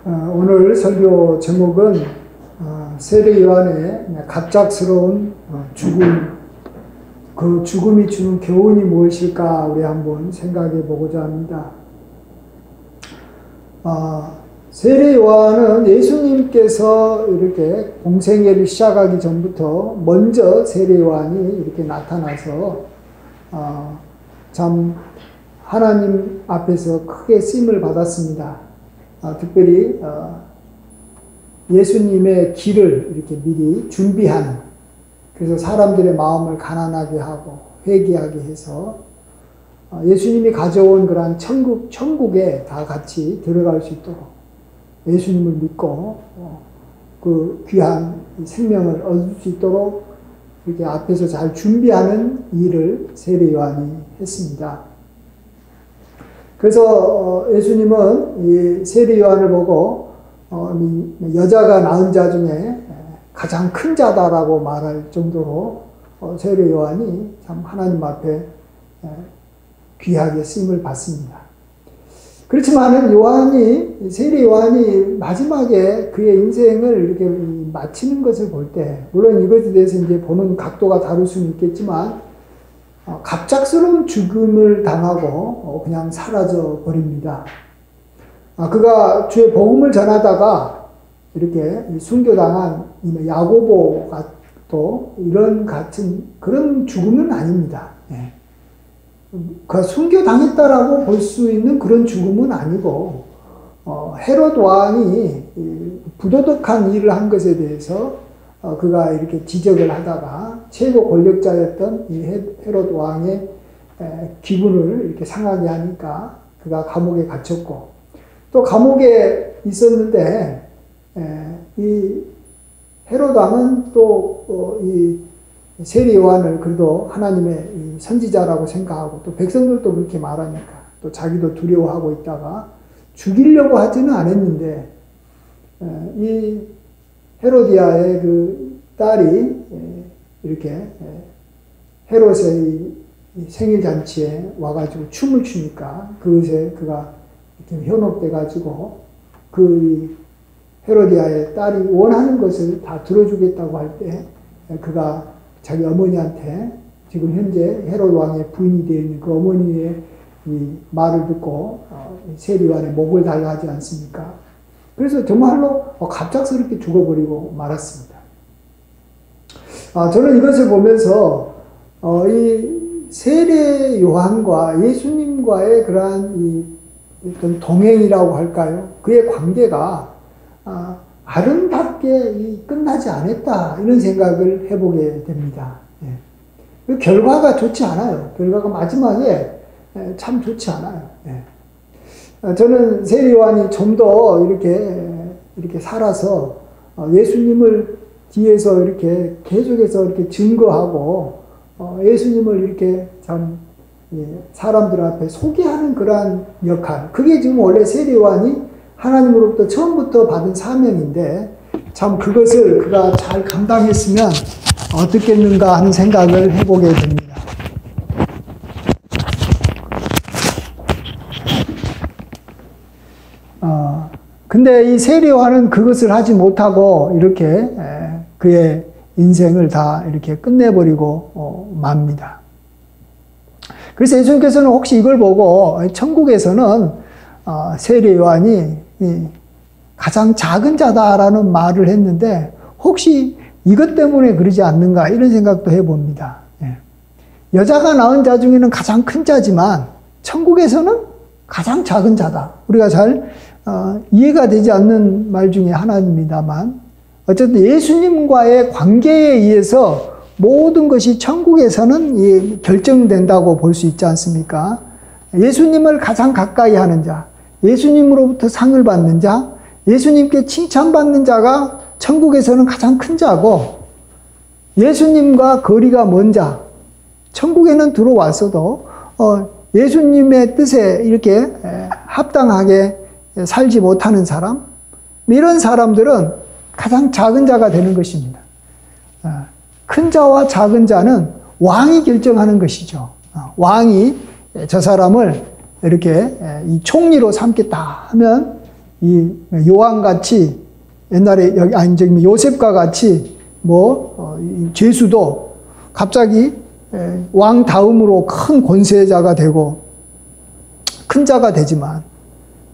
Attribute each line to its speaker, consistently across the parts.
Speaker 1: 오늘 설교 제목은 세례 요한의 갑작스러운 죽음, 그 죽음이 주는 교훈이 무엇일까 우리 한번 생각해 보고자 합니다. 세례 요한은 예수님께서 이렇게 공생애를 시작하기 전부터 먼저 세례 요한이 이렇게 나타나서 참 하나님 앞에서 크게 쓰임을 받았습니다. 특별히 예수님의 길을 이렇게 미리 준비하는, 그래서 사람들의 마음을 가난하게 하고 회개하게 해서 예수님이 가져온 그러한 천국에 다 같이 들어갈 수 있도록 예수님을 믿고 그 귀한 생명을 얻을 수 있도록 이렇게 앞에서 잘 준비하는 일을 세례 요한이 했습니다. 그래서 예수님은 이 세례 요한을 보고 여자가 낳은 자 중에 가장 큰 자다라고 말할 정도로 세례 요한이 참 하나님 앞에 귀하게 쓰임을 받습니다. 그렇지만은 세례 요한이 마지막에 그의 인생을 이렇게 마치는 것을 볼 때, 물론 이것에 대해서 이제 보는 각도가 다를 수는 있겠지만, 갑작스러운 죽음을 당하고 그냥 사라져 버립니다. 그가 주의 복음을 전하다가 이렇게 순교당한 야고보가 또 이런 같은 그런 죽음은 아닙니다. 그가 순교당했다라고 볼 수 있는 그런 죽음은 아니고, 헤롯 왕이 부도덕한 일을 한 것에 대해서 그가 이렇게 지적을 하다가 최고 권력자였던 이 헤롯 왕의 기분을 이렇게 상하게 하니까 그가 감옥에 갇혔고, 또 감옥에 있었는데 이 헤롯 왕은 또 이 세례 요한을 그래도 하나님의 선지자라고 생각하고, 또 백성들도 그렇게 말하니까 또 자기도 두려워하고 있다가 죽이려고 하지는 않았는데, 이 헤로디아의 그 딸이 이렇게 헤롯의 생일잔치에 와가지고 춤을 추니까 그것에 그가 이렇게 현혹돼가지고 그 헤로디아의 딸이 원하는 것을 다 들어주겠다고 할 때 그가 자기 어머니한테, 지금 현재 헤롯 왕의 부인이 되어 있는 그 어머니의 이 말을 듣고 세례 요한의 목을 달라 하지 않습니까? 그래서 정말로 갑작스럽게 죽어버리고 말았습니다. 저는 이것을 보면서 이 세례 요한과 예수님과의 그러한 이 어떤 동행이라고 할까요? 그의 관계가 아름답게 끝나지 않았다, 이런 생각을 해보게 됩니다. 그 결과가 좋지 않아요. 결과가 마지막에 참 좋지 않아요. 저는 세례 요한이 좀 더 이렇게 살아서 예수님을 뒤에서 이렇게 계속해서 이렇게 증거하고 예수님을 이렇게 참 사람들 앞에 소개하는 그러한 역할, 그게 지금 원래 세례 요한이 하나님으로부터 처음부터 받은 사명인데, 참 그것을 그가 잘 감당했으면 어떻겠는가 하는 생각을 해보게 됩니다. 근데 이 세례 요한은 그것을 하지 못하고 이렇게 그의 인생을 다 이렇게 끝내버리고 맙니다. 그래서 예수님께서는 혹시 이걸 보고 천국에서는 세례 요한이 가장 작은 자다라는 말을 했는데, 혹시 이것 때문에 그러지 않는가, 이런 생각도 해봅니다. 여자가 낳은 자 중에는 가장 큰 자지만 천국에서는 가장 작은 자다. 우리가 잘 이해가 되지 않는 말 중에 하나입니다만, 어쨌든 예수님과의 관계에 의해서 모든 것이 천국에서는 결정된다고 볼 수 있지 않습니까? 예수님을 가장 가까이 하는 자, 예수님으로부터 상을 받는 자, 예수님께 칭찬받는 자가 천국에서는 가장 큰 자고, 예수님과 거리가 먼 자, 천국에는 들어왔어도 예수님의 뜻에 이렇게 합당하게 살지 못하는 사람, 이런 사람들은 가장 작은 자가 되는 것입니다. 큰 자와 작은 자는 왕이 결정하는 것이죠. 왕이 저 사람을 이렇게 이 총리로 삼겠다 하면 이 요한같이 옛날에 여기 아니 저기 요셉과 같이 죄수도 갑자기 왕 다음으로 큰 권세자가 되고 큰 자가 되지만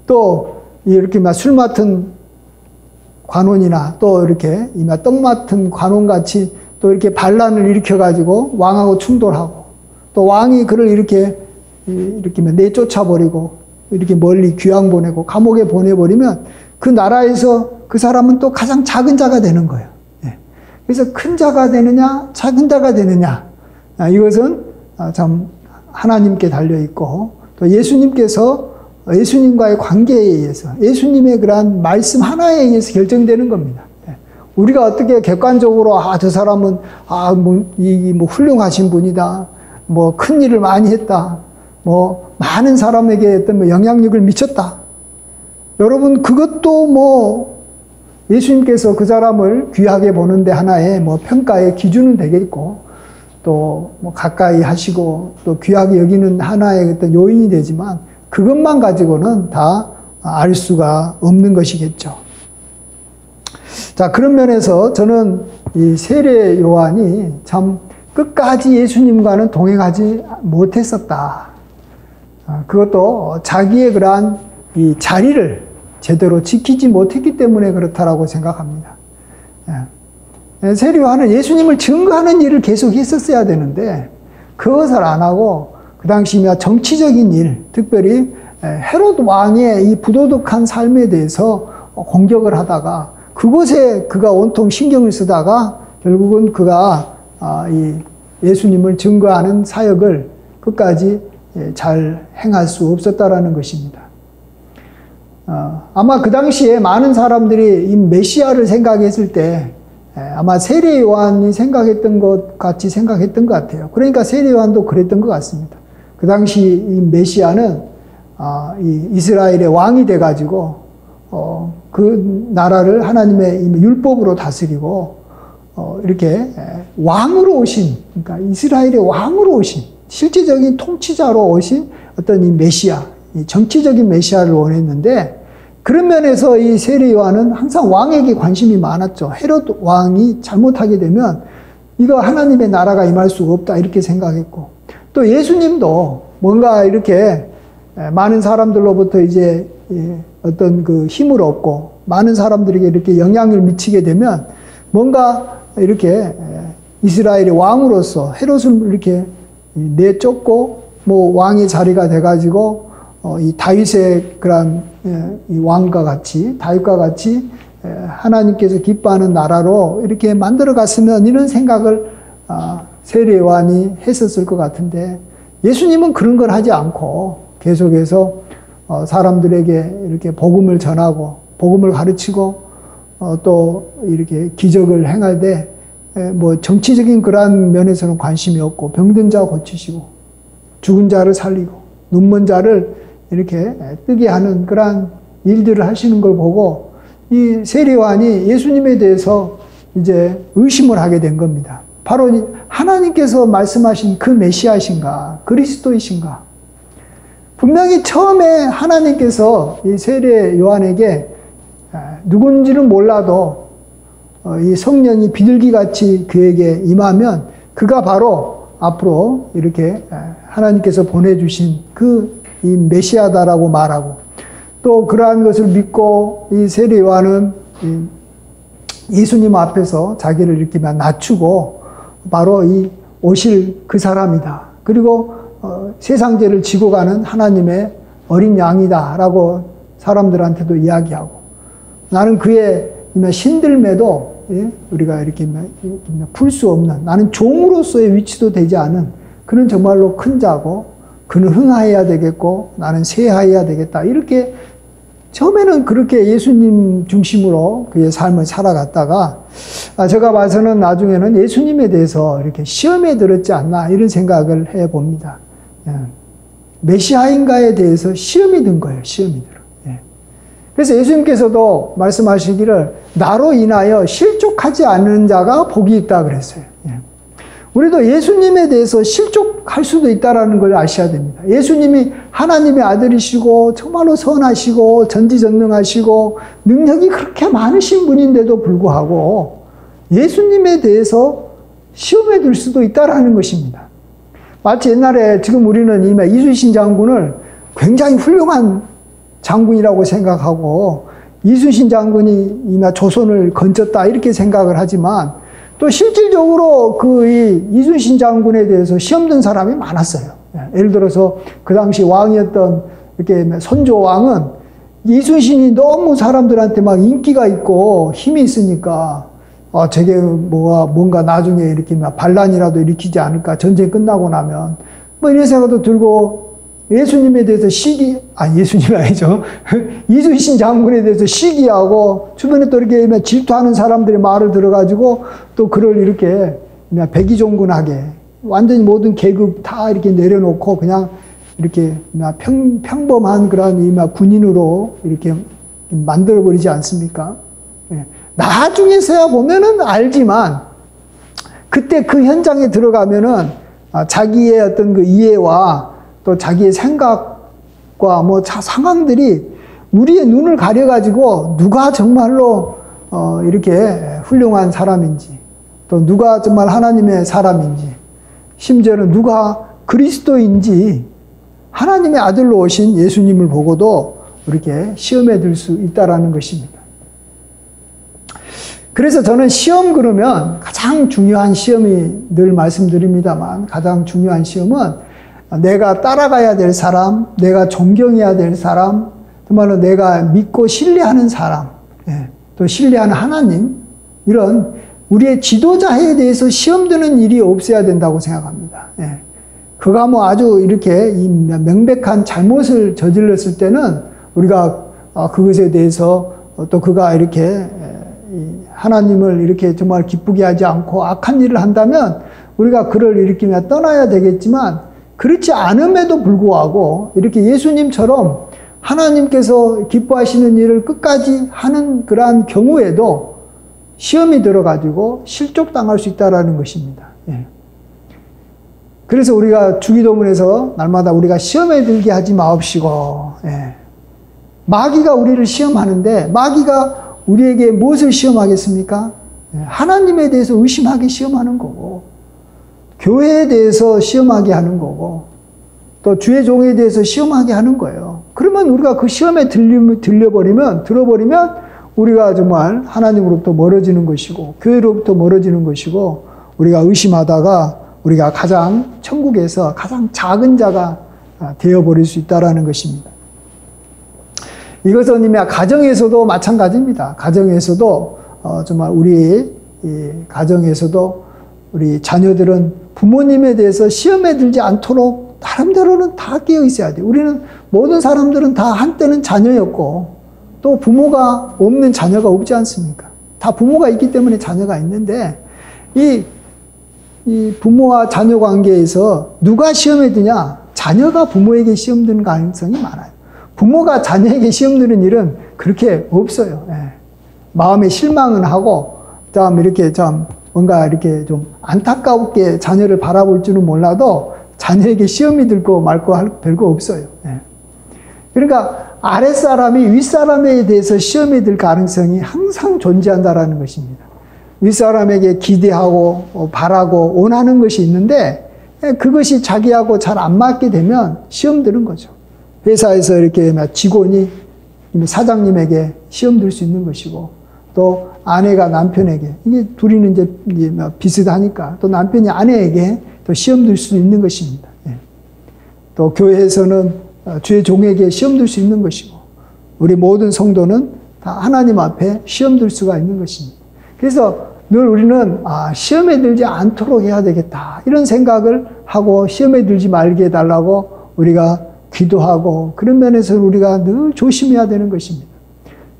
Speaker 1: 또 이렇게 막 술 맡은 관원이나 또 이렇게 떡 맡은 관원같이 또 이렇게 반란을 일으켜가지고 왕하고 충돌하고 또 왕이 그를 이렇게 내쫓아 버리고 이렇게 멀리 귀양 보내고 감옥에 보내버리면 그 나라에서 그 사람은 또 가장 작은 자가 되는 거예요. 그래서 큰 자가 되느냐 작은 자가 되느냐 이것은 참 하나님께 달려있고 또 예수님과의 관계에 의해서 예수님의 그러한 말씀 하나에 의해서 결정되는 겁니다. 우리가 어떻게 객관적으로 저 사람은 훌륭하신 분이다, 큰 일을 많이 했다, 많은 사람에게 어떤 영향력을 미쳤다. 여러분 그것도 예수님께서 그 사람을 귀하게 보는데 하나의 평가의 기준은 되겠고 또 가까이 하시고 또 귀하게 여기는 하나의 어떤 요인이 되지만 그것만 가지고는 다 알 수가 없는 것이겠죠. 자, 그런 면에서 저는 이 세례 요한이 참 끝까지 예수님과는 동행하지 못했었다. 그것도 자기의 그러한 이 자리를 제대로 지키지 못했기 때문에 그렇다라고 생각합니다. 세례 요한은 예수님을 증거하는 일을 계속 했었어야 되는데 그것을 안 하고 그 당시 정치적인 일, 특별히 헤롯 왕의 이 부도덕한 삶에 대해서 공격을 하다가 그곳에 그가 온통 신경을 쓰다가 결국은 그가 이 예수님을 증거하는 사역을 끝까지 잘 행할 수 없었다라는 것입니다. 아마 그 당시에 많은 사람들이 이 메시아를 생각했을 때 아마 세례 요한이 생각했던 것 같이 생각했던 것 같아요. 그러니까 세례 요한도 그랬던 것 같습니다. 그 당시 이 메시아는 이 이스라엘의 왕이 돼가지고 그 나라를 하나님의 율법으로 다스리고 이렇게 왕으로 오신, 그러니까 이스라엘의 왕으로 오신 실질적인 통치자로 오신 어떤 이 메시아, 이 정치적인 메시아를 원했는데 그런 면에서 이 세례 요한은 항상 왕에게 관심이 많았죠. 헤롯 왕이 잘못하게 되면 이거 하나님의 나라가 임할 수가 없다 이렇게 생각했고 또 예수님도 뭔가 이렇게 많은 사람들로부터 이제 어떤 그 힘을 얻고 많은 사람들에게 이렇게 영향을 미치게 되면 뭔가 이렇게 이스라엘의 왕으로서 헤롯을 이렇게 내쫓고 왕의 자리가 돼가지고 이 다윗의 그런 이 왕과 같이 다윗과 같이 하나님께서 기뻐하는 나라로 이렇게 만들어 갔으면 이런 생각을 세례 요한이 했었을 것 같은데 예수님은 그런 걸 하지 않고 계속해서 사람들에게 이렇게 복음을 전하고 복음을 가르치고 또 이렇게 기적을 행할 때 정치적인 그러한 면에서는 관심이 없고 병든 자 고치시고 죽은 자를 살리고 눈먼 자를 이렇게 뜨게 하는 그러한 일들을 하시는 걸 보고 이 세례 요한이 예수님에 대해서 이제 의심을 하게 된 겁니다. 바로 하나님께서 말씀하신 그 메시아이신가 그리스도이신가. 분명히 처음에 하나님께서 이 세례 요한에게 누군지는 몰라도 이 성령이 비둘기같이 그에게 임하면 그가 바로 앞으로 이렇게 하나님께서 보내주신 그 이 메시아다라고 말하고 또 그러한 것을 믿고 이 세례 요한은 예수님 앞에서 자기를 이렇게 낮추고 바로 이 오실 그 사람이다. 그리고 세상 죄를 지고 가는 하나님의 어린 양이다라고 사람들한테도 이야기하고 나는 그의 신들매도 우리가 이렇게 풀 수 없는 나는 종으로서의 위치도 되지 않은 그는 정말로 큰 자고 그는 흥하여야 되겠고 나는 쇠하여야 되겠다. 이렇게 처음에는 그렇게 예수님 중심으로 그의 삶을 살아갔다가 제가 봐서는 나중에는 예수님에 대해서 이렇게 시험에 들었지 않나 이런 생각을 해봅니다. 메시아인가에 대해서 시험이 든 거예요. 시험이 들어. 그래서 예수님께서도 말씀하시기를 나로 인하여 실족하지 않는 자가 복이 있다 그랬어요. 우리도 예수님에 대해서 실족할 수도 있다는 걸 아셔야 됩니다. 예수님이 하나님의 아들이시고 정말로 선하시고 전지전능하시고 능력이 그렇게 많으신 분인데도 불구하고 예수님에 대해서 시험에 들 수도 있다는 것입니다. 마치 옛날에 지금 우리는 이미 이순신 장군을 굉장히 훌륭한 장군이라고 생각하고 이순신 장군이 이미 조선을 건졌다 이렇게 생각을 하지만 또 실질적으로 이순신 장군에 대해서 시험 든 사람이 많았어요. 예를 들어서 그 당시 왕이었던 이렇게 선조 왕은 이순신이 너무 사람들한테 막 인기가 있고 힘이 있으니까 저게 뭔가 나중에 이렇게 반란이라도 일으키지 않을까, 전쟁 끝나고 나면 뭐 이런 생각도 들고 예수님에 대해서 예수님이 아니죠. 이순신 장군에 대해서 시기하고 주변에 또 이렇게 질투하는 사람들의 말을 들어가지고 또 그를 이렇게 백의종군하게 완전히 모든 계급 다 이렇게 내려놓고 그냥 이렇게 평범한 그런 군인으로 이렇게 만들어버리지 않습니까? 나중에서야 보면은 알지만 그때 그 현장에 들어가면은 자기의 어떤 그 이해와 또 자기의 생각과 상황들이 우리의 눈을 가려가지고 누가 정말로 이렇게 훌륭한 사람인지 또 누가 정말 하나님의 사람인지 심지어는 누가 그리스도인지 하나님의 아들로 오신 예수님을 보고도 이렇게 시험에 들 수 있다라는 것입니다. 그래서 저는 시험 그러면 가장 중요한 시험이 늘 말씀드립니다만 가장 중요한 시험은 내가 따라가야 될 사람, 내가 존경해야 될 사람, 정말로 내가 믿고 신뢰하는 사람, 또 신뢰하는 하나님, 이런 우리의 지도자에 대해서 시험 드는 일이 없어야 된다고 생각합니다. 그가 아주 이렇게 명백한 잘못을 저질렀을 때는 우리가 그것에 대해서 또 그가 이렇게 하나님을 이렇게 정말 기쁘게 하지 않고 악한 일을 한다면 우리가 그를 일으키며 떠나야 되겠지만 그렇지 않음에도 불구하고 이렇게 예수님처럼 하나님께서 기뻐하시는 일을 끝까지 하는 그러한 경우에도 시험이 들어가지고 실족당할 수 있다는 것입니다. 그래서 우리가 주기도문에서 날마다 우리가 시험에 들게 하지 마옵시고, 마귀가 우리를 시험하는데 마귀가 우리에게 무엇을 시험하겠습니까? 하나님에 대해서 의심하게 시험하는 거고 교회에 대해서 시험하게 하는 거고 또 주의 종에 대해서 시험하게 하는 거예요. 그러면 우리가 그 시험에 들어버리면 우리가 정말 하나님으로부터 멀어지는 것이고 교회로부터 멀어지는 것이고 우리가 의심하다가 우리가 천국에서 가장 작은 자가 되어버릴 수 있다는 것입니다. 이것은 이미 가정에서도 마찬가지입니다. 가정에서도 정말 우리 가정에서도 우리 자녀들은 부모님에 대해서 시험에 들지 않도록 나름대로는 다 깨어 있어야 돼요. 우리는 모든 사람들은 다 한때는 자녀였고 또 부모가 없는 자녀가 없지 않습니까? 다 부모가 있기 때문에 자녀가 있는데 이 부모와 자녀 관계에서 누가 시험에 드냐? 자녀가 부모에게 시험 드는 가능성이 많아요. 부모가 자녀에게 시험 드는 일은 그렇게 없어요. 마음에 실망은 하고 이렇게 뭔가 이렇게 좀 안타깝게 자녀를 바라볼 줄은 몰라도 자녀에게 시험이 들고 말고 할 별거 없어요. 그러니까 아랫사람이 윗사람에 대해서 시험이 들 가능성이 항상 존재한다는 것입니다. 윗사람에게 기대하고 바라고 원하는 것이 있는데 그것이 자기하고 잘 안 맞게 되면 시험 드는 거죠. 회사에서 이렇게 직원이 사장님에게 시험 들 수 있는 것이고 또 아내가 남편에게 이게 둘이는 이제 비슷하니까 또 남편이 아내에게 또 시험 들 수 있는 것입니다. 또 교회에서는 주의 종에게 시험 들 수 있는 것이고 우리 모든 성도는 다 하나님 앞에 시험 들 수가 있는 것입니다. 그래서 늘 우리는 시험에 들지 않도록 해야 되겠다 이런 생각을 하고 시험에 들지 말게 해달라고 우리가 기도하고 그런 면에서 우리가 늘 조심해야 되는 것입니다.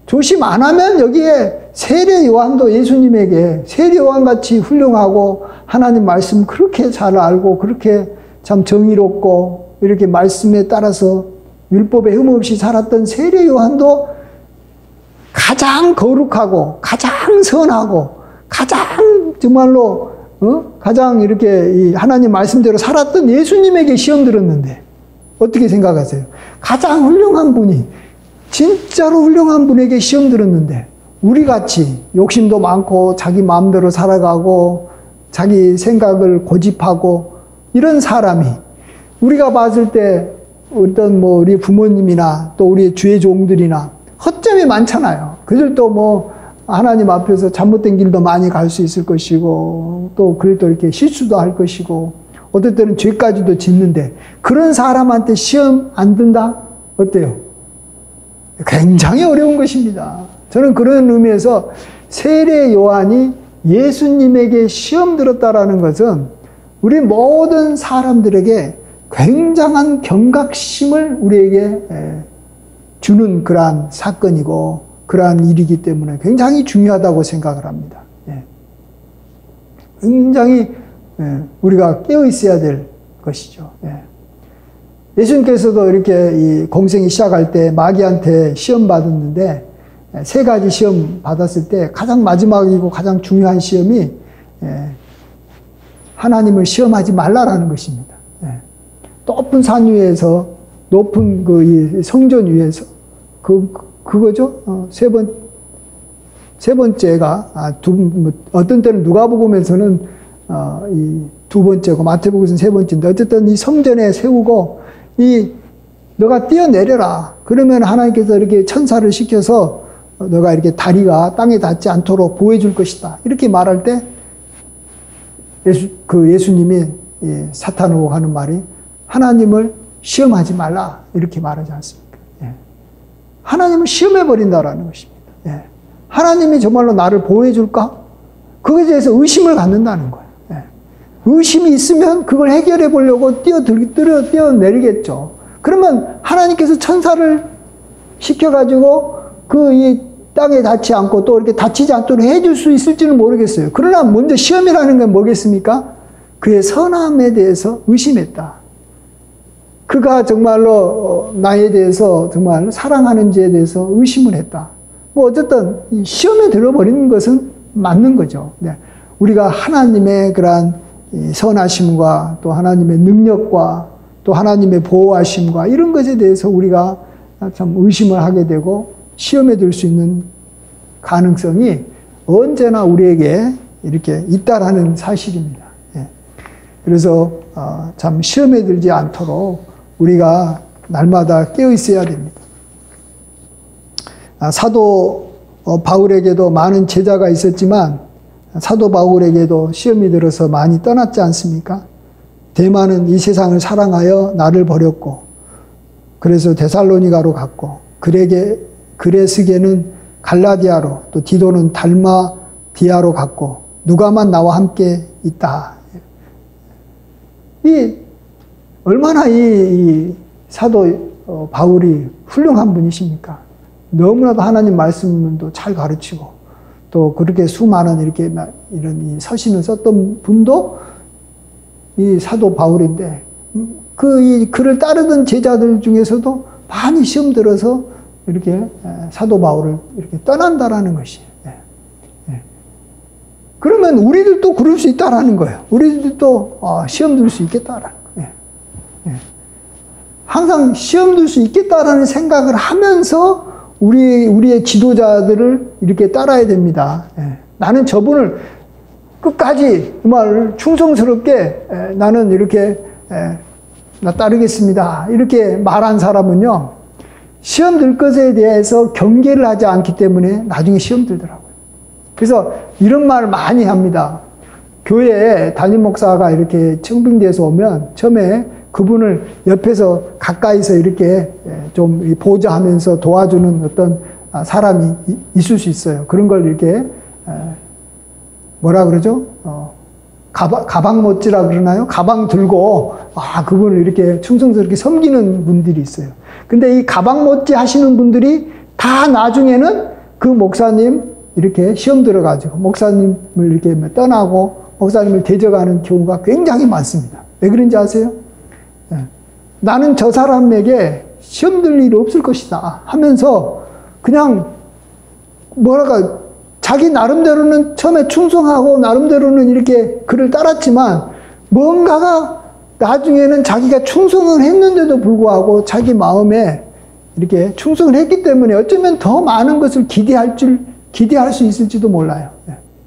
Speaker 1: 조심 안 하면 여기에 세례 요한도 예수님에게 세례 요한같이 훌륭하고 하나님 말씀 그렇게 잘 알고 그렇게 참 정의롭고 이렇게 말씀에 따라서 율법에 흠없이 살았던 세례 요한도 가장 거룩하고 가장 선하고 가장 정말로 가장 이렇게 이 하나님 말씀대로 살았던 예수님에게 시험 들었는데 어떻게 생각하세요? 가장 훌륭한 분이, 진짜로 훌륭한 분에게 시험 들었는데 우리 같이 욕심도 많고 자기 마음대로 살아가고 자기 생각을 고집하고 이런 사람이, 우리가 봤을 때 어떤 뭐 우리 부모님이나 또 우리 주의 종들이나 허점이 많잖아요. 그들도 뭐 하나님 앞에서 잘못된 길도 많이 갈 수 있을 것이고 또 그들도 이렇게 실수도 할 것이고 어떨 때는 죄까지도 짓는데 그런 사람한테 시험 안 든다? 어때요? 굉장히 어려운 것입니다. 저는 그런 의미에서 세례 요한이 예수님에게 시험 들었다라는 것은 우리 모든 사람들에게 굉장한 경각심을 우리에게 주는 그러한 사건이고 그러한 일이기 때문에 굉장히 중요하다고 생각을 합니다. 굉장히 우리가 깨어 있어야 될 것이죠. 예수님께서도 이렇게 이 공생이 시작할 때 마귀한테 시험 받았는데 3가지 시험 받았을 때 가장 마지막이고 가장 중요한 시험이 하나님을 시험하지 말라라는 것입니다. 높은 산 위에서, 높은 그 성전 위에서, 그거죠. 세 번째가, 어떤 때는 누가복음에서는 이 2번째고 마태복음에서는 3번째인데 어쨌든 이 성전에 세우고 너가 뛰어내려라. 그러면 하나님께서 이렇게 천사를 시켜서 너가 이렇게 다리가 땅에 닿지 않도록 보호해줄 것이다. 이렇게 말할 때 예수님이 사탄하고 하는 말이 하나님을 시험하지 말라. 이렇게 말하지 않습니까? 하나님을 시험해버린다라는 것입니다. 하나님이 정말로 나를 보호해줄까? 그것에 대해서 의심을 갖는다는 거예요. 의심이 있으면 그걸 해결해 보려고 뛰어내리겠죠. 그러면 하나님께서 천사를 시켜가지고 이 땅에 닿지 않고 또 이렇게 다치지 않도록 해줄 수 있을지는 모르겠어요. 그러나 먼저 시험이라는 건 뭐겠습니까? 그의 선함에 대해서 의심했다. 그가 정말로 나에 대해서 정말 사랑하는지에 대해서 의심을 했다. 뭐 어쨌든 시험에 들어버리는 것은 맞는 거죠. 우리가 하나님의 그러한 선하심과 또 하나님의 능력과 또 하나님의 보호하심과 이런 것에 대해서 우리가 참 의심을 하게 되고 시험에 들 수 있는 가능성이 언제나 우리에게 이렇게 있다라는 사실입니다. 그래서 참 시험에 들지 않도록 우리가 날마다 깨어 있어야 됩니다. 사도 바울에게도 많은 제자가 있었지만 사도 바울에게도 시험이 들어서 많이 떠났지 않습니까? 데마는 이 세상을 사랑하여 나를 버렸고 그래서 데살로니가로 갔고 그레스게는 갈라디아로 또 디도는 달마디아로 갔고 누가만 나와 함께 있다. 얼마나 이 사도 바울이 훌륭한 분이십니까? 너무나도 하나님 말씀도 잘 가르치고 또 그렇게 수많은 이렇게 이런 이 서신을 썼던 분도 이 사도 바울인데 이 글을 따르던 제자들 중에서도 많이 시험 들어서 이렇게 사도 바울을 이렇게 떠난다라는 것이에요. 그러면 우리들도 그럴 수 있다라는 거예요. 우리들도 시험 들 수 있겠다라는 거예요. 항상 시험 들 수 있겠다라는 생각을 하면서 우리의 지도자들을 이렇게 따라야 됩니다. 나는 저분을 끝까지 정말 충성스럽게 나는 이렇게 나 따르겠습니다. 이렇게 말한 사람은요, 시험 들 것에 대해서 경계를 하지 않기 때문에 나중에 시험 들더라고요. 그래서 이런 말을 많이 합니다. 교회에 담임 목사가 이렇게 청빙대에서 오면 처음에 그분을 옆에서 가까이서 이렇게 좀 보좌하면서 도와주는 어떤 사람이 있을 수 있어요. 그런 걸 이렇게 뭐라 그러죠? 가방 못지라 그러나요? 가방 들고 그분을 이렇게 충성스럽게 섬기는 분들이 있어요. 근데 이 가방 못지 하시는 분들이 다 나중에는 그 목사님 이렇게 시험 들어가지고 목사님을 이렇게 떠나고 목사님을 대적하는 경우가 굉장히 많습니다. 왜 그런지 아세요? 나는 저 사람에게 시험 들 일이 없을 것이다 하면서 그냥 자기 나름대로는 처음에 충성하고 나름대로는 이렇게 그를 따랐지만 뭔가가 나중에는 자기가 충성을 했는데도 불구하고 자기 마음에 이렇게 충성을 했기 때문에 어쩌면 더 많은 것을 기대할 수 있을지도 몰라요.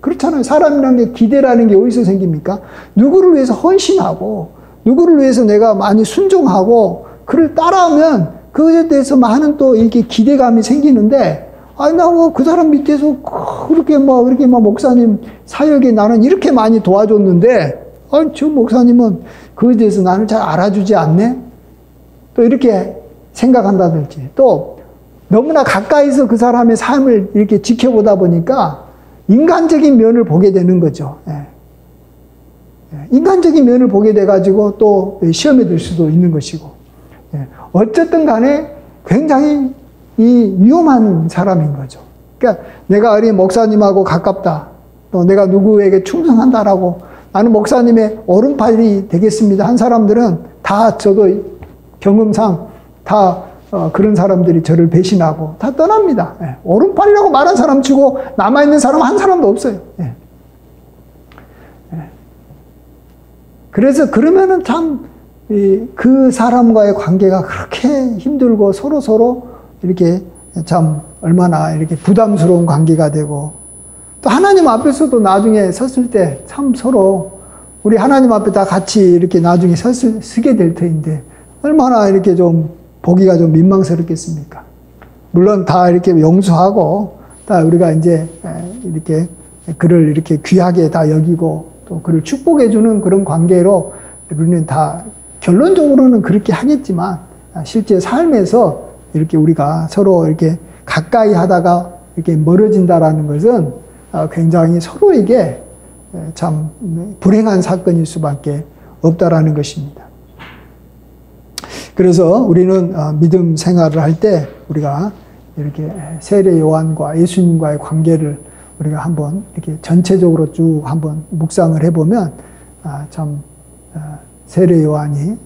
Speaker 1: 그렇잖아요. 사람이라는 게 기대라는 게 어디서 생깁니까? 누구를 위해서 헌신하고 누구를 위해서 내가 많이 순종하고 그를 따라하면 그것에 대해서 많은 또 이렇게 기대감이 생기는데 아니 나 뭐 그 사람 밑에서 그렇게 막 목사님 사역에 나는 이렇게 많이 도와줬는데 아니 저 목사님은 그것에 대해서 나를 잘 알아주지 않네? 또 이렇게 생각한다든지 또 너무나 가까이서 그 사람의 삶을 이렇게 지켜보다 보니까 인간적인 면을 보게 되는 거죠. 인간적인 면을 보게 돼가지고 또 시험에 들 수도 있는 것이고. 어쨌든 간에 굉장히 이 위험한 사람인 거죠. 그러니까 내가 어린 목사님하고 가깝다. 또 내가 누구에게 충성한다라고 나는 목사님의 오른팔이 되겠습니다. 한 사람들은 다 저도 경험상 다 그런 사람들이 저를 배신하고 다 떠납니다. 오른팔이라고 말한 사람 치고 남아있는 사람 한 사람도 없어요. 그래서 그러면은 참 그 사람과의 관계가 그렇게 힘들고 서로 이렇게 참 얼마나 이렇게 부담스러운 관계가 되고 또 하나님 앞에서도 나중에 섰을 때 참 서로 우리 하나님 앞에 다 같이 이렇게 나중에 서게 될 터인데 얼마나 이렇게 좀 보기가 좀 민망스럽겠습니까? 물론 다 이렇게 용서하고 다 우리가 이제 이렇게 그를 이렇게 귀하게 다 여기고 또 그를 축복해주는 그런 관계로 우리는 다 결론적으로는 그렇게 하겠지만 실제 삶에서 이렇게 우리가 서로 이렇게 가까이 하다가 이렇게 멀어진다라는 것은 굉장히 서로에게 참 불행한 사건일 수밖에 없다라는 것입니다. 그래서 우리는 믿음 생활을 할 때 우리가 이렇게 세례 요한과 예수님과의 관계를 우리가 한번 이렇게 전체적으로 쭉 한번 묵상을 해보면 참 세례 요한이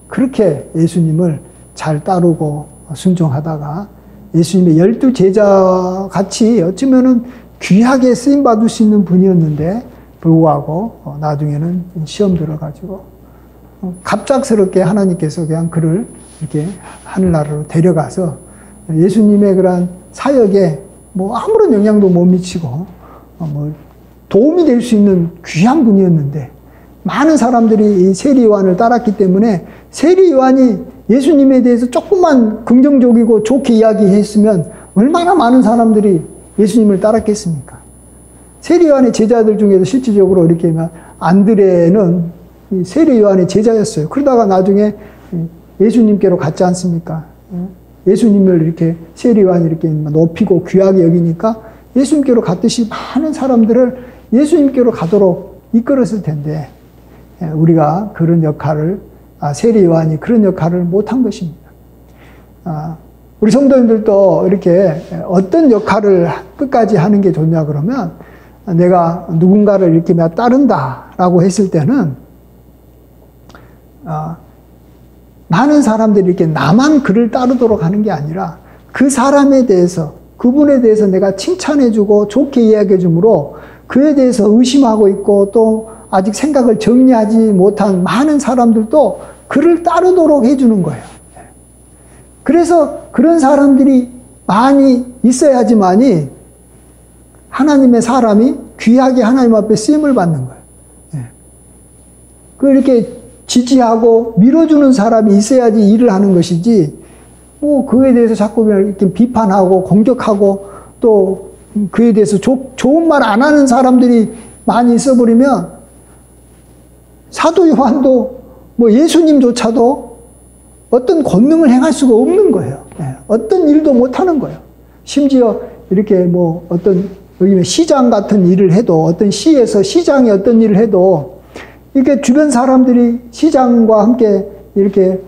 Speaker 1: 그렇게 예수님을 잘 따르고 순종하다가 예수님의 12 제자 같이 어쩌면은 귀하게 쓰임 받을 수 있는 분이었는데 불구하고 나중에는 시험 들어가지고 갑작스럽게 하나님께서 그냥 그를 이렇게 하늘나라로 데려가서 예수님의 그런 사역에 뭐 아무런 영향도 못 미치고 뭐 도움이 될 수 있는 귀한 분이었는데 많은 사람들이 이 세례 요한을 따랐기 때문에 세례 요한이 예수님에 대해서 조금만 긍정적이고 좋게 이야기했으면 얼마나 많은 사람들이 예수님을 따랐겠습니까? 세례 요한의 제자들 중에서 실질적으로 이렇게 안드레는 세례 요한의 제자였어요. 그러다가 나중에 예수님께로 갔지 않습니까? 예수님을 이렇게 세례 요한이 이렇게 높이고 귀하게 여기니까 예수님께로 갔듯이 많은 사람들을 예수님께로 가도록 이끌었을 텐데 우리가 그런 역할을 세례 요한이 그런 역할을 못한 것입니다. 우리 성도님들도 이렇게 어떤 역할을 끝까지 하는 게 좋냐 그러면 내가 누군가를 이렇게 따른다라고 했을 때는 많은 사람들이 이렇게 나만 그를 따르도록 하는 게 아니라 그 사람에 대해서 그분에 대해서 내가 칭찬해주고 좋게 이야기해주므로 그에 대해서 의심하고 있고 또 아직 생각을 정리하지 못한 많은 사람들도 그를 따르도록 해주는 거예요. 그래서 그런 사람들이 많이 있어야지만이 하나님의 사람이 귀하게 하나님 앞에 쓰임을 받는 거예요. 그 이렇게 지지하고 밀어주는 사람이 있어야지 일을 하는 것이지, 뭐 그에 대해서 자꾸 이렇게 비판하고 공격하고 또 그에 대해서 좋은 말 안 하는 사람들이 많이 있어버리면 사도 요한도 뭐 예수님조차도 어떤 권능을 행할 수가 없는 거예요. 어떤 일도 못 하는 거예요. 심지어 이렇게 뭐 어떤 시장 같은 일을 해도 어떤 시에서 시장이 어떤 일을 해도 이렇게 주변 사람들이 시장과 함께 이렇게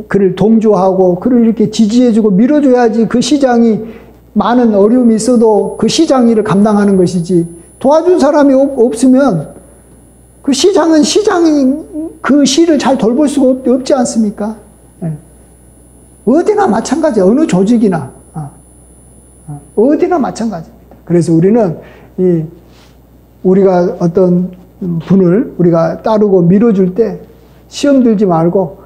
Speaker 1: 그를 동조하고 그를 이렇게 지지해주고 밀어줘야지 그 시장이 많은 어려움이 있어도 그 시장 일을 감당하는 것이지, 도와준 사람이 없으면 그 시장은 시장이 그 시를 잘 돌볼 수가 없지 않습니까? 어디나 마찬가지예요. 어느 조직이나 어디나 마찬가지입니다. 그래서 우리는 우리가 어떤 분을 우리가 따르고 밀어줄 때 시험 들지 말고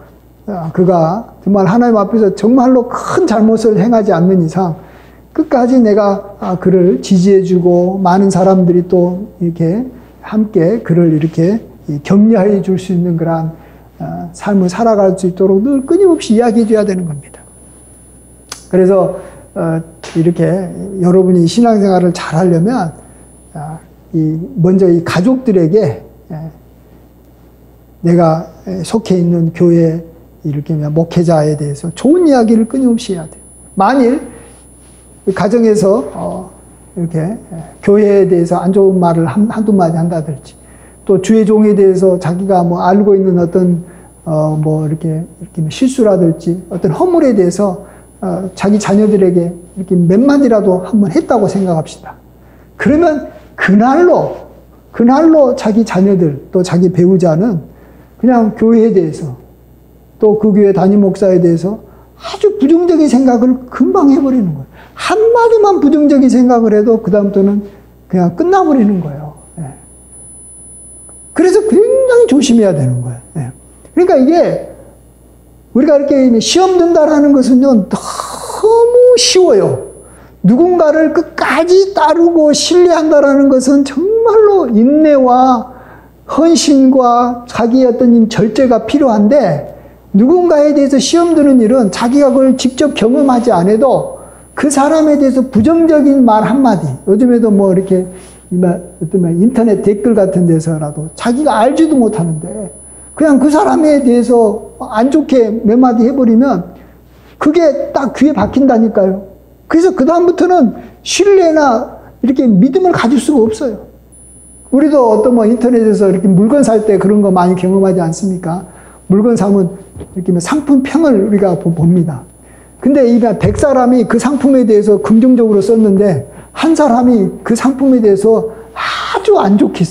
Speaker 1: 그가 정말 하나님 앞에서 정말로 큰 잘못을 행하지 않는 이상 끝까지 내가 그를 지지해주고 많은 사람들이 또 이렇게 함께 그를 이렇게 격려해 줄 수 있는 그러한 삶을 살아갈 수 있도록 늘 끊임없이 이야기해 줘야 되는 겁니다. 그래서 이렇게 여러분이 신앙생활을 잘 하려면 먼저 이 가족들에게 내가 속해 있는 교회 이렇게 목회자에 대해서 좋은 이야기를 끊임없이 해야 돼요. 만일 가정에서 이렇게 교회에 대해서 안 좋은 말을 한두 마디 한다든지 또 주의 종에 대해서 자기가 뭐 알고 있는 어떤 뭐 이렇게 실수라든지 어떤 허물에 대해서 자기 자녀들에게 이렇게 몇 마디라도 한번 했다고 생각합시다. 그러면 그날로 자기 자녀들 또 자기 배우자는 그냥 교회에 대해서 또 그 교회 담임 목사에 대해서 아주 부정적인 생각을 금방 해버리는 거예요. 한마디만 부정적인 생각을 해도 그다음부터는 그냥 끝나버리는 거예요. 그래서 굉장히 조심해야 되는 거예요. 그러니까 이게 우리가 이렇게 시험 든다라는 것은요, 너무 쉬워요. 누군가를 끝까지 따르고 신뢰한다라는 것은 정말로 인내와 헌신과 자기의 어떤 절제가 필요한데 누군가에 대해서 시험 드는 일은 자기가 그걸 직접 경험하지 않아도 그 사람에 대해서 부정적인 말 한마디, 요즘에도 뭐 이렇게 인터넷 댓글 같은 데서라도 자기가 알지도 못하는데 그냥 그 사람에 대해서 안 좋게 몇 마디 해버리면 그게 딱 귀에 박힌다니까요. 그래서 그다음부터는 신뢰나 이렇게 믿음을 가질 수가 없어요. 우리도 어떤 뭐 인터넷에서 이렇게 물건 살 때 그런 거 많이 경험하지 않습니까? 물건 사면 이렇게 상품평을 우리가 봅니다. 근데 이 100사람이 그 상품에 대해서 긍정적으로 썼는데 한 사람이 그 상품에 대해서 아주 안 좋게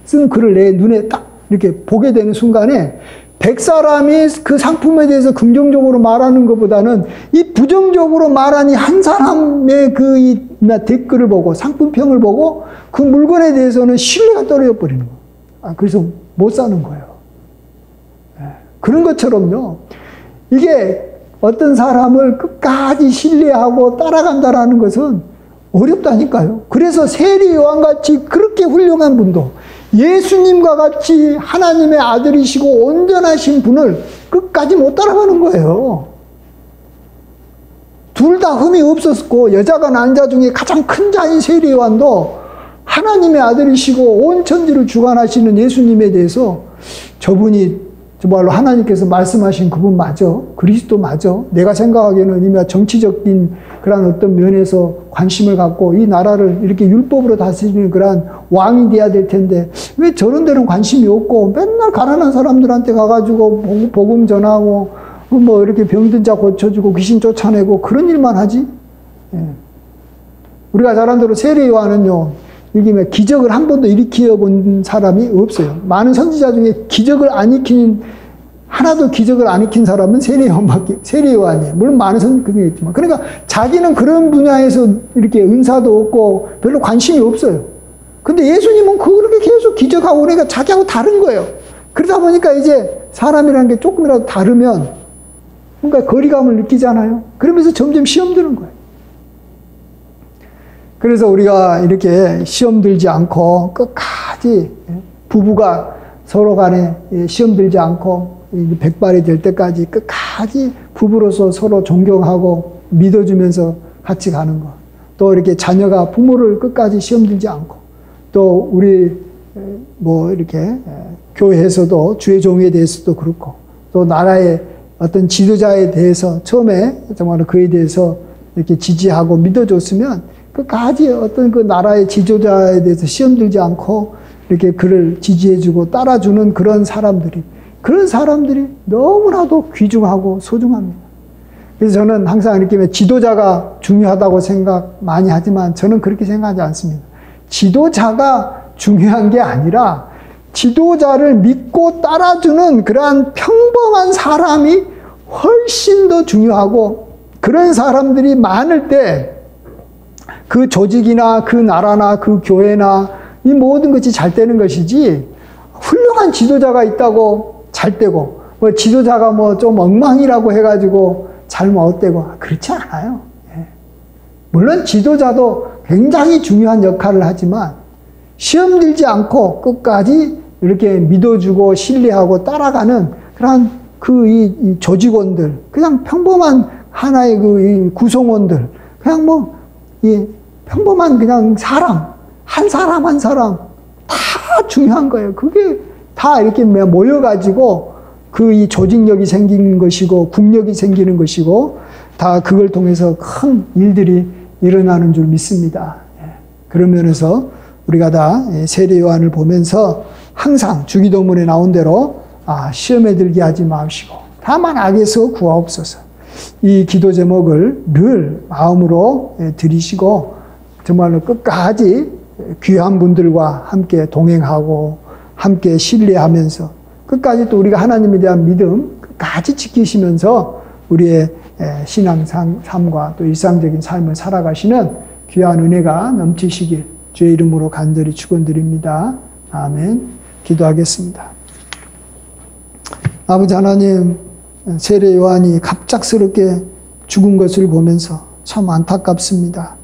Speaker 1: 쓴 글을 내 눈에 딱 이렇게 보게 되는 순간에 100사람이 그 상품에 대해서 긍정적으로 말하는 것보다는 이 부정적으로 말하니 한 사람의 그 댓글을 보고 상품평을 보고 그 물건에 대해서는 신뢰가 떨어져 버리는 거예요. 그래서 못 사는 거예요. 그런 것처럼요. 이게 어떤 사람을 끝까지 신뢰하고 따라간다라는 것은 어렵다니까요. 그래서 세리 요한같이 그렇게 훌륭한 분도 예수님과 같이 하나님의 아들이시고 온전하신 분을 끝까지 못 따라가는 거예요. 둘 다 흠이 없었고 여자가 낳은 자 중에 가장 큰 자인 세리 요한도 하나님의 아들이시고 온 천지를 주관하시는 예수님에 대해서 저분이 정말로 하나님께서 말씀하신 그분 맞아? 그리스도 맞아? 내가 생각하기에는 이미 정치적인 그런 어떤 면에서 관심을 갖고 이 나라를 이렇게 율법으로 다스리는 그런 왕이 돼야 될 텐데 왜 저런 데는 관심이 없고 맨날 가난한 사람들한테 가가지고 복음 전하고 뭐 이렇게 병든 자 고쳐주고 귀신 쫓아내고 그런 일만 하지? 우리가 잘 아는 대로 세례 요한은요, 이게 기적을 한 번도 일으켜 본 사람이 없어요. 많은 선지자 중에 하나도 기적을 안 일으킨 사람은 세례 요한이에요. 물론 많은 선지자가 있지만. 그러니까 자기는 그런 분야에서 이렇게 은사도 없고 별로 관심이 없어요. 근데 예수님은 그렇게 계속 기적하고 그러니까 자기하고 다른 거예요. 그러다 보니까 이제 사람이라는 게 조금이라도 다르면 뭔가 거리감을 느끼잖아요. 그러면서 점점 시험 드는 거예요. 그래서 우리가 이렇게 시험 들지 않고 끝까지 부부가 서로 간에 시험 들지 않고 백발이 될 때까지 끝까지 부부로서 서로 존경하고 믿어주면서 같이 가는 것. 또 이렇게 자녀가 부모를 끝까지 시험 들지 않고 또 우리 뭐 이렇게 교회에서도 주의 종에 대해서도 그렇고 또 나라의 어떤 지도자에 대해서 처음에 정말 그에 대해서 이렇게 지지하고 믿어줬으면 끝까지 어떤 그 나라의 지도자에 대해서 시험 들지 않고 이렇게 그를 지지해주고 따라주는 그런 사람들이 너무나도 귀중하고 소중합니다. 그래서 저는 항상 이렇게 지도자가 중요하다고 생각 많이 하지만 저는 그렇게 생각하지 않습니다. 지도자가 중요한 게 아니라 지도자를 믿고 따라주는 그러한 평범한 사람이 훨씬 더 중요하고 그런 사람들이 많을 때 그 조직이나 그 나라나 그 교회나 이 모든 것이 잘 되는 것이지, 훌륭한 지도자가 있다고 잘 되고, 뭐 지도자가 뭐 좀 엉망이라고 해가지고 잘못되고, 그렇지 않아요. 예. 물론 지도자도 굉장히 중요한 역할을 하지만, 시험 들지 않고 끝까지 이렇게 믿어주고 신뢰하고 따라가는 그런 이 조직원들, 그냥 평범한 하나의 이 구성원들, 그냥 뭐, 이 평범한 그냥 사람, 한 사람 한 사람, 다 중요한 거예요. 그게 다 이렇게 모여가지고 이 조직력이 생기는 것이고, 국력이 생기는 것이고, 다 그걸 통해서 큰 일들이 일어나는 줄 믿습니다. 그런 면에서 우리가 다 세례 요한을 보면서 항상 주기도문에 나온 대로 시험에 들게 하지 마시고 다만 악에서 구하옵소서. 이 기도 제목을 늘 마음으로 드리시고 정말로 끝까지 귀한 분들과 함께 동행하고 함께 신뢰하면서 끝까지 또 우리가 하나님에 대한 믿음 끝까지 지키시면서 우리의 신앙 삶과 또 일상적인 삶을 살아가시는 귀한 은혜가 넘치시길 주의 이름으로 간절히 축원드립니다. 아멘. 기도하겠습니다. 아버지 하나님, 세례 요한이 갑작스럽게 죽은 것을 보면서 참 안타깝습니다.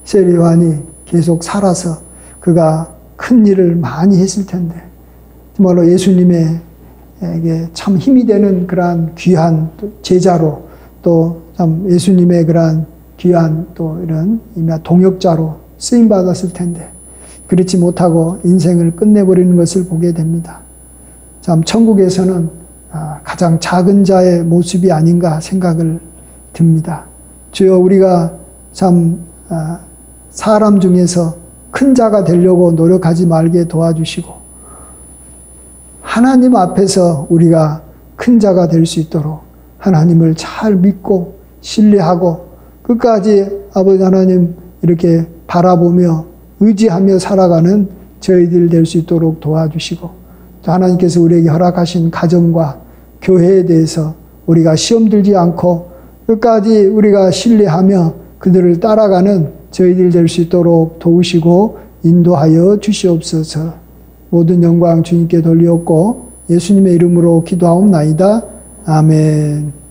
Speaker 1: 세례 요한이 계속 살아서 그가 큰 일을 많이 했을 텐데 정말로 예수님에게 참 힘이 되는 그러한 귀한 제자로 또 참 예수님의 그러한 귀한 또 이런 동역자로 쓰임 받았을 텐데 그렇지 못하고 인생을 끝내버리는 것을 보게 됩니다. 참 천국에서는 가장 작은 자의 모습이 아닌가 생각을 듭니다. 주여, 우리가 참 사람 중에서 큰 자가 되려고 노력하지 말게 도와주시고 하나님 앞에서 우리가 큰 자가 될 수 있도록 하나님을 잘 믿고 신뢰하고 끝까지 아버지 하나님 이렇게 바라보며 의지하며 살아가는 저희들 될 수 있도록 도와주시고 또 하나님께서 우리에게 허락하신 가정과 교회에 대해서 우리가 시험 들지 않고 끝까지 우리가 신뢰하며 그들을 따라가는 저희들 될 수 있도록 도우시고 인도하여 주시옵소서. 모든 영광 주님께 돌리옵고 예수님의 이름으로 기도하옵나이다. 아멘.